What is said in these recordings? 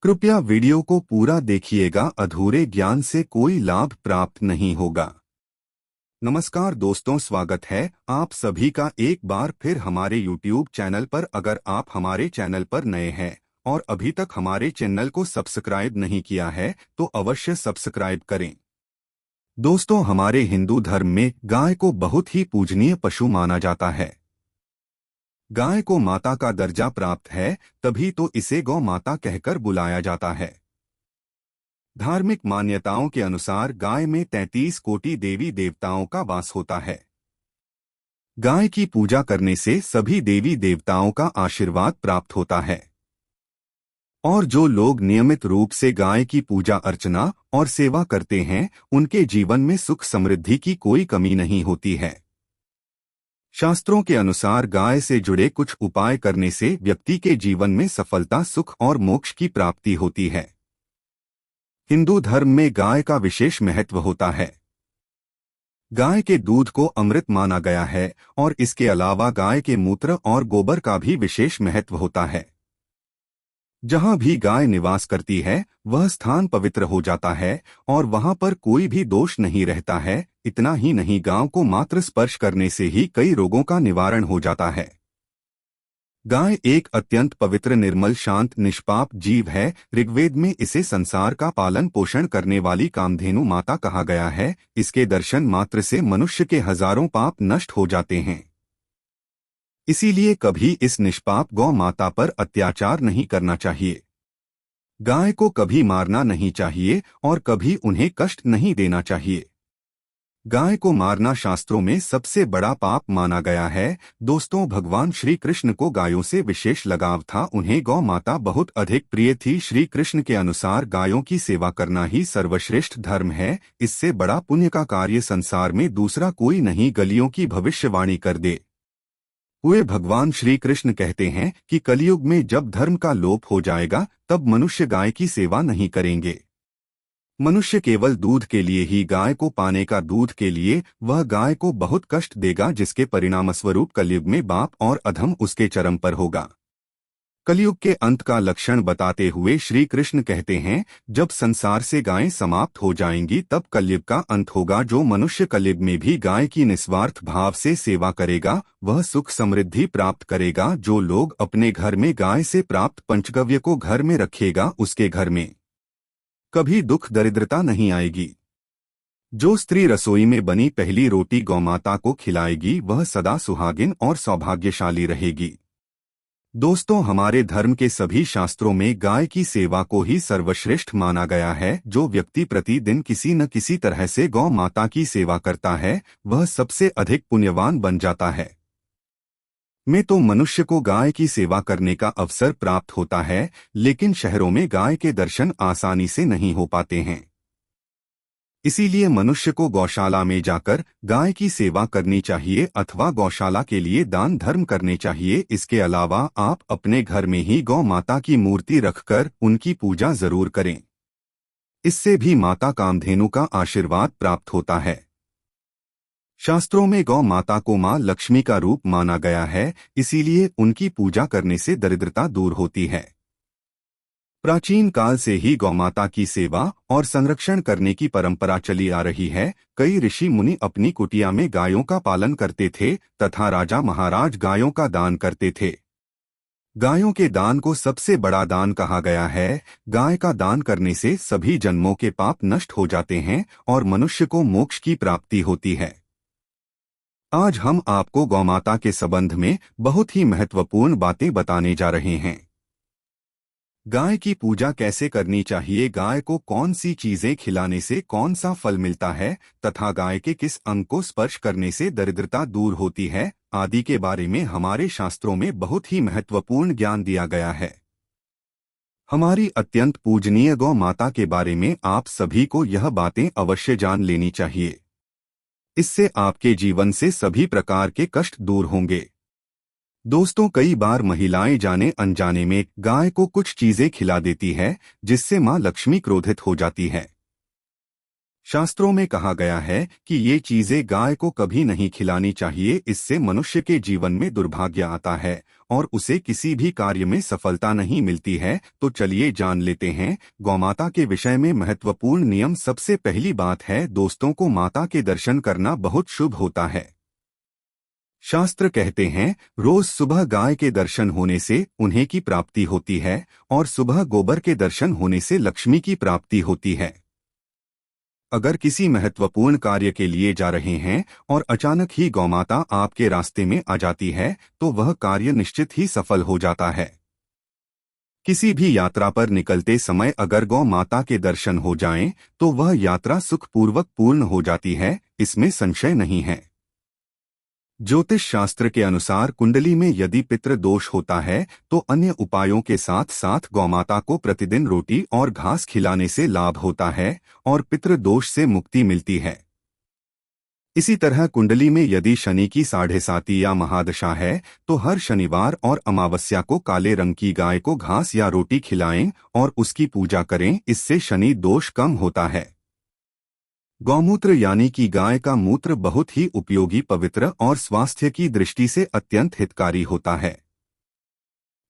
कृपया वीडियो को पूरा देखिएगा, अधूरे ज्ञान से कोई लाभ प्राप्त नहीं होगा। नमस्कार दोस्तों, स्वागत है आप सभी का एक बार फिर हमारे YouTube चैनल पर। अगर आप हमारे चैनल पर नए हैं और अभी तक हमारे चैनल को सब्सक्राइब नहीं किया है तो अवश्य सब्सक्राइब करें। दोस्तों, हमारे हिंदू धर्म में गाय को बहुत ही पूजनीय पशु माना जाता है। गाय को माता का दर्जा प्राप्त है, तभी तो इसे गौ माता कहकर बुलाया जाता है। धार्मिक मान्यताओं के अनुसार गाय में 33 कोटि देवी देवताओं का वास होता है। गाय की पूजा करने से सभी देवी देवताओं का आशीर्वाद प्राप्त होता है और जो लोग नियमित रूप से गाय की पूजा अर्चना और सेवा करते हैं, उनके जीवन में सुख समृद्धि की कोई कमी नहीं होती है। शास्त्रों के अनुसार गाय से जुड़े कुछ उपाय करने से व्यक्ति के जीवन में सफलता, सुख और मोक्ष की प्राप्ति होती है। हिंदू धर्म में गाय का विशेष महत्व होता है। गाय के दूध को अमृत माना गया है और इसके अलावा गाय के मूत्र और गोबर का भी विशेष महत्व होता है। जहां भी गाय निवास करती है वह स्थान पवित्र हो जाता है और वहां पर कोई भी दोष नहीं रहता है। इतना ही नहीं, गांव को मात्र स्पर्श करने से ही कई रोगों का निवारण हो जाता है। गाय एक अत्यंत पवित्र, निर्मल, शांत, निष्पाप जीव है। ऋग्वेद में इसे संसार का पालन पोषण करने वाली कामधेनु माता कहा गया है। इसके दर्शन मात्र से मनुष्य के हजारों पाप नष्ट हो जाते हैं। इसीलिए कभी इस निष्पाप गौ माता पर अत्याचार नहीं करना चाहिए। गाय को कभी मारना नहीं चाहिए और कभी उन्हें कष्ट नहीं देना चाहिए। गाय को मारना शास्त्रों में सबसे बड़ा पाप माना गया है। दोस्तों, भगवान श्री कृष्ण को गायों से विशेष लगाव था। उन्हें गौ माता बहुत अधिक प्रिय थी। श्री कृष्ण के अनुसार गायों की सेवा करना ही सर्वश्रेष्ठ धर्म है। इससे बड़ा पुण्य का कार्य संसार में दूसरा कोई नहीं। गलियों की भविष्यवाणी कर दे हुए भगवान श्री कृष्ण कहते हैं कि कलयुग में जब धर्म का लोप हो जाएगा तब मनुष्य गाय की सेवा नहीं करेंगे। मनुष्य केवल दूध के लिए ही गाय को पाने का, दूध के लिए वह गाय को बहुत कष्ट देगा, जिसके परिणामस्वरूप कलयुग में पाप और अधम उसके चरम पर होगा। कलयुग के अंत का लक्षण बताते हुए श्री कृष्ण कहते हैं, जब संसार से गायें समाप्त हो जाएंगी तब कलयुग का अंत होगा। जो मनुष्य कलयुग में भी गाय की निस्वार्थ भाव से सेवा करेगा वह सुख समृद्धि प्राप्त करेगा। जो लोग अपने घर में गाय से प्राप्त पंचगव्य को घर में रखेगा उसके घर में कभी दुख दरिद्रता नहीं आएगी। जो स्त्री रसोई में बनी पहली रोटी गौमाता को खिलाएगी वह सदा सुहागिन और सौभाग्यशाली रहेगी। दोस्तों, हमारे धर्म के सभी शास्त्रों में गाय की सेवा को ही सर्वश्रेष्ठ माना गया है। जो व्यक्ति प्रतिदिन किसी न किसी तरह से गौ माता की सेवा करता है वह सबसे अधिक पुण्यवान बन जाता है। में तो मनुष्य को गाय की सेवा करने का अवसर प्राप्त होता है, लेकिन शहरों में गाय के दर्शन आसानी से नहीं हो पाते हैं। इसीलिए मनुष्य को गौशाला में जाकर गाय की सेवा करनी चाहिए अथवा गौशाला के लिए दान धर्म करने चाहिए। इसके अलावा आप अपने घर में ही गौ माता की मूर्ति रखकर उनकी पूजा जरूर करें। इससे भी माता कामधेनु का आशीर्वाद प्राप्त होता है। शास्त्रों में गौ माता को मां लक्ष्मी का रूप माना गया है, इसीलिए उनकी पूजा करने से दरिद्रता दूर होती है। प्राचीन काल से ही गौमाता की सेवा और संरक्षण करने की परंपरा चली आ रही है। कई ऋषि मुनि अपनी कुटिया में गायों का पालन करते थे तथा राजा महाराज गायों का दान करते थे। गायों के दान को सबसे बड़ा दान कहा गया है। गाय का दान करने से सभी जन्मों के पाप नष्ट हो जाते हैं और मनुष्य को मोक्ष की प्राप्ति होती है। आज हम आपको गौमाता के संबंध में बहुत ही महत्वपूर्ण बातें बताने जा रहे हैं। गाय की पूजा कैसे करनी चाहिए, गाय को कौन सी चीजें खिलाने से कौन सा फल मिलता है तथा गाय के किस अंग को स्पर्श करने से दरिद्रता दूर होती है आदि के बारे में हमारे शास्त्रों में बहुत ही महत्वपूर्ण ज्ञान दिया गया है। हमारी अत्यंत पूजनीय गौ माता के बारे में आप सभी को यह बातें अवश्य जान लेनी चाहिए। इससे आपके जीवन से सभी प्रकार के कष्ट दूर होंगे। दोस्तों, कई बार महिलाएं जाने अनजाने में गाय को कुछ चीजें खिला देती है जिससे मां लक्ष्मी क्रोधित हो जाती है। शास्त्रों में कहा गया है कि ये चीजें गाय को कभी नहीं खिलानी चाहिए, इससे मनुष्य के जीवन में दुर्भाग्य आता है और उसे किसी भी कार्य में सफलता नहीं मिलती है। तो चलिए जान लेते हैं गौमाता के विषय में महत्वपूर्ण नियम। सबसे पहली बात है दोस्तों को माता के दर्शन करना बहुत शुभ होता है। शास्त्र कहते हैं रोज सुबह गाय के दर्शन होने से उन्हें की प्राप्ति होती है और सुबह गोबर के दर्शन होने से लक्ष्मी की प्राप्ति होती है। अगर किसी महत्वपूर्ण कार्य के लिए जा रहे हैं और अचानक ही गौमाता आपके रास्ते में आ जाती है तो वह कार्य निश्चित ही सफल हो जाता है। किसी भी यात्रा पर निकलते समय अगर गौ माता के दर्शन हो जाएं तो वह यात्रा सुखपूर्वक पूर्ण हो जाती है, इसमें संशय नहीं है। ज्योतिष शास्त्र के अनुसार कुंडली में यदि पितृ दोष होता है तो अन्य उपायों के साथ साथ गौमाता को प्रतिदिन रोटी और घास खिलाने से लाभ होता है और पितृ दोष से मुक्ति मिलती है। इसी तरह कुंडली में यदि शनि की 7.5 या महादशा है तो हर शनिवार और अमावस्या को काले रंग की गाय को घास या रोटी खिलाएं और उसकी पूजा करें, इससे शनि दोष कम होता है। गौमूत्र यानी कि गाय का मूत्र बहुत ही उपयोगी, पवित्र और स्वास्थ्य की दृष्टि से अत्यंत हितकारी होता है।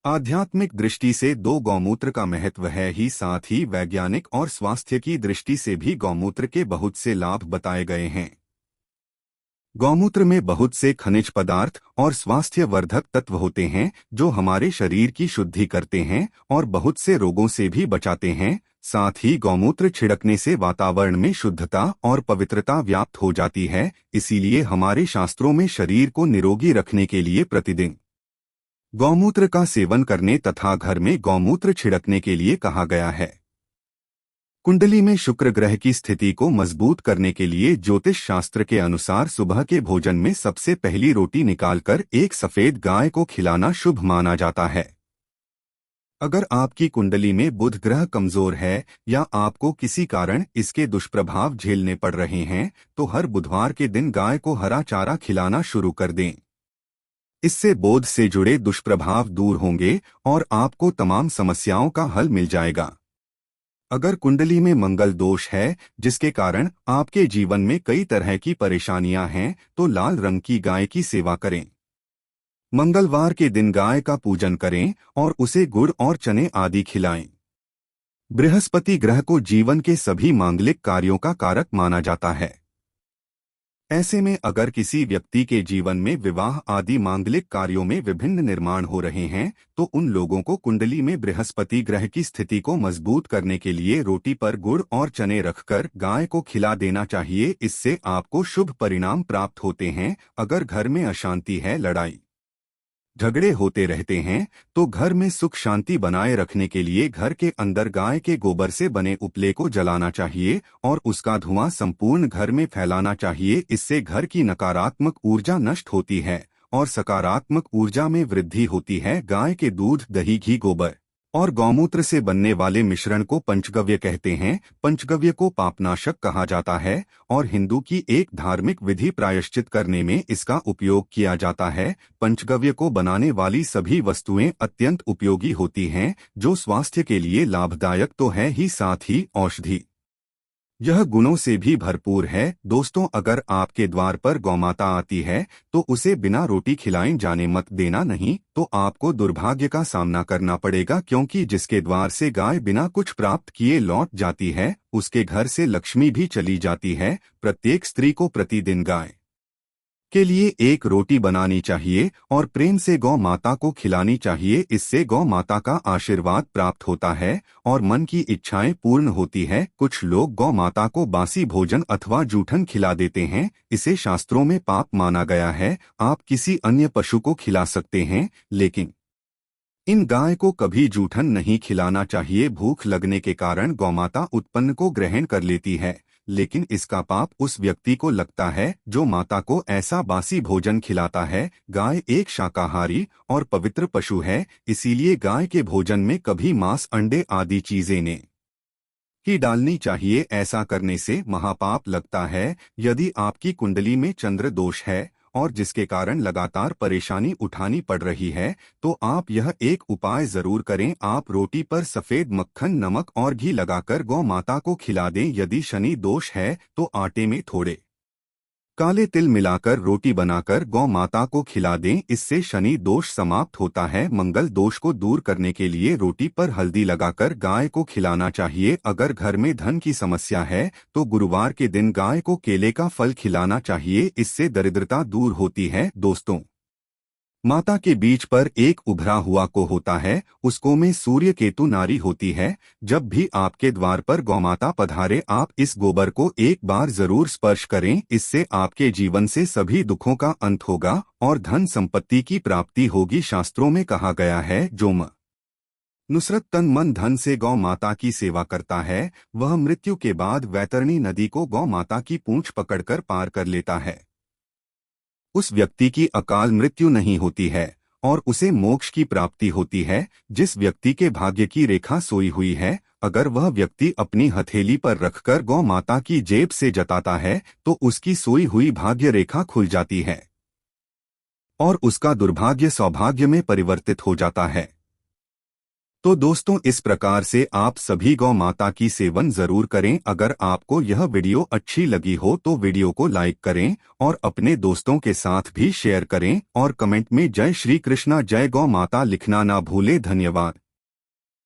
आध्यात्मिक दृष्टि से दो गौमूत्र का महत्व है ही, साथ ही वैज्ञानिक और स्वास्थ्य की दृष्टि से भी गौमूत्र के बहुत से लाभ बताए गए हैं। गौमूत्र में बहुत से खनिज पदार्थ और स्वास्थ्यवर्धक तत्व होते हैं जो हमारे शरीर की शुद्धि करते हैं और बहुत से रोगों से भी बचाते हैं। साथ ही गौमूत्र छिड़कने से वातावरण में शुद्धता और पवित्रता व्याप्त हो जाती है, इसीलिए हमारे शास्त्रों में शरीर को निरोगी रखने के लिए प्रतिदिन गौमूत्र का सेवन करने तथा घर में गौमूत्र छिड़कने के लिए कहा गया है। कुंडली में शुक्र ग्रह की स्थिति को मजबूत करने के लिए ज्योतिष शास्त्र के अनुसार सुबह के भोजन में सबसे पहली रोटी निकालकर एक सफेद गाय को खिलाना शुभ माना जाता है। अगर आपकी कुंडली में बुध ग्रह कमजोर है या आपको किसी कारण इसके दुष्प्रभाव झेलने पड़ रहे हैं तो हर बुधवार के दिन गाय को हरा चारा खिलाना शुरू कर दें। इससे बोध से जुड़े दुष्प्रभाव दूर होंगे और आपको तमाम समस्याओं का हल मिल जाएगा। अगर कुंडली में मंगल दोष है जिसके कारण आपके जीवन में कई तरह की परेशानियां हैं तो लाल रंग की गाय की सेवा करें। मंगलवार के दिन गाय का पूजन करें और उसे गुड़ और चने आदि खिलाएं। बृहस्पति ग्रह को जीवन के सभी मांगलिक कार्यों का कारक माना जाता है। ऐसे में अगर किसी व्यक्ति के जीवन में विवाह आदि मांगलिक कार्यों में विभिन्न निर्माण हो रहे हैं तो उन लोगों को कुंडली में बृहस्पति ग्रह की स्थिति को मजबूत करने के लिए रोटी पर गुड़ और चने रखकर गाय को खिला देना चाहिए। इससे आपको शुभ परिणाम प्राप्त होते हैं। अगर घर में अशांति है, लड़ाई झगड़े होते रहते हैं तो घर में सुख शांति बनाए रखने के लिए घर के अंदर गाय के गोबर से बने उपले को जलाना चाहिए और उसका धुआं संपूर्ण घर में फैलाना चाहिए। इससे घर की नकारात्मक ऊर्जा नष्ट होती है और सकारात्मक ऊर्जा में वृद्धि होती है। गाय के दूध, दही, घी, गोबर और गौमूत्र से बनने वाले मिश्रण को पंचगव्य कहते हैं। पंचगव्य को पापनाशक कहा जाता है और हिंदू की एक धार्मिक विधि प्रायश्चित करने में इसका उपयोग किया जाता है। पंचगव्य को बनाने वाली सभी वस्तुएं अत्यंत उपयोगी होती हैं जो स्वास्थ्य के लिए लाभदायक तो है ही, साथ ही औषधि यह गुणों से भी भरपूर है। दोस्तों, अगर आपके द्वार पर गौमाता आती है तो उसे बिना रोटी खिलाए जाने मत देना, नहीं तो आपको दुर्भाग्य का सामना करना पड़ेगा, क्योंकि जिसके द्वार से गाय बिना कुछ प्राप्त किए लौट जाती है उसके घर से लक्ष्मी भी चली जाती है। प्रत्येक स्त्री को प्रतिदिन गाय के लिए एक रोटी बनानी चाहिए और प्रेम से गौ माता को खिलानी चाहिए। इससे गौ माता का आशीर्वाद प्राप्त होता है और मन की इच्छाएं पूर्ण होती है। कुछ लोग गौ माता को बासी भोजन अथवा जूठन खिला देते हैं, इसे शास्त्रों में पाप माना गया है। आप किसी अन्य पशु को खिला सकते हैं लेकिन इन गाय को कभी जूठन नहीं खिलाना चाहिए। भूख लगने के कारण गौमाता उत्पन्न को ग्रहण कर लेती है, लेकिन इसका पाप उस व्यक्ति को लगता है जो माता को ऐसा बासी भोजन खिलाता है। गाय एक शाकाहारी और पवित्र पशु है, इसीलिए गाय के भोजन में कभी मांस, अंडे आदि चीजें नहीं ही डालनी चाहिए। ऐसा करने से महापाप लगता है। यदि आपकी कुंडली में चंद्र दोष है और जिसके कारण लगातार परेशानी उठानी पड़ रही है, तो आप यह एक उपाय जरूर करें। आप रोटी पर सफेद मक्खन, नमक और घी लगाकर गौ माता को खिला दें। यदि शनि दोष है तो आटे में थोड़े काले तिल मिलाकर रोटी बनाकर गौ माता को खिला दें। इससे शनि दोष समाप्त होता है। मंगल दोष को दूर करने के लिए रोटी पर हल्दी लगाकर गाय को खिलाना चाहिए। अगर घर में धन की समस्या है तो गुरुवार के दिन गाय को केले का फल खिलाना चाहिए। इससे दरिद्रता दूर होती है। दोस्तों, माता के बीच पर एक उभरा हुआ को होता है, उसको में सूर्य केतु नारी होती है। जब भी आपके द्वार पर गौमाता पधारे, आप इस गोबर को एक बार जरूर स्पर्श करें। इससे आपके जीवन से सभी दुखों का अंत होगा और धन संपत्ति की प्राप्ति होगी। शास्त्रों में कहा गया है, जो नुसरत तन मन धन से गौ माता की सेवा करता है, वह मृत्यु के बाद वैतरणी नदी को गौ माता की पूंछ पकड़कर पार कर लेता है। उस व्यक्ति की अकाल मृत्यु नहीं होती है और उसे मोक्ष की प्राप्ति होती है। जिस व्यक्ति के भाग्य की रेखा सोई हुई है, अगर वह व्यक्ति अपनी हथेली पर रखकर गौ माता की जेब से जताता है तो उसकी सोई हुई भाग्य रेखा खुल जाती है और उसका दुर्भाग्य सौभाग्य में परिवर्तित हो जाता है। तो दोस्तों, इस प्रकार से आप सभी गौ माता की सेवन जरूर करें। अगर आपको यह वीडियो अच्छी लगी हो तो वीडियो को लाइक करें और अपने दोस्तों के साथ भी शेयर करें और कमेंट में जय श्री कृष्णा, जय गौ माता लिखना ना भूलें। धन्यवाद।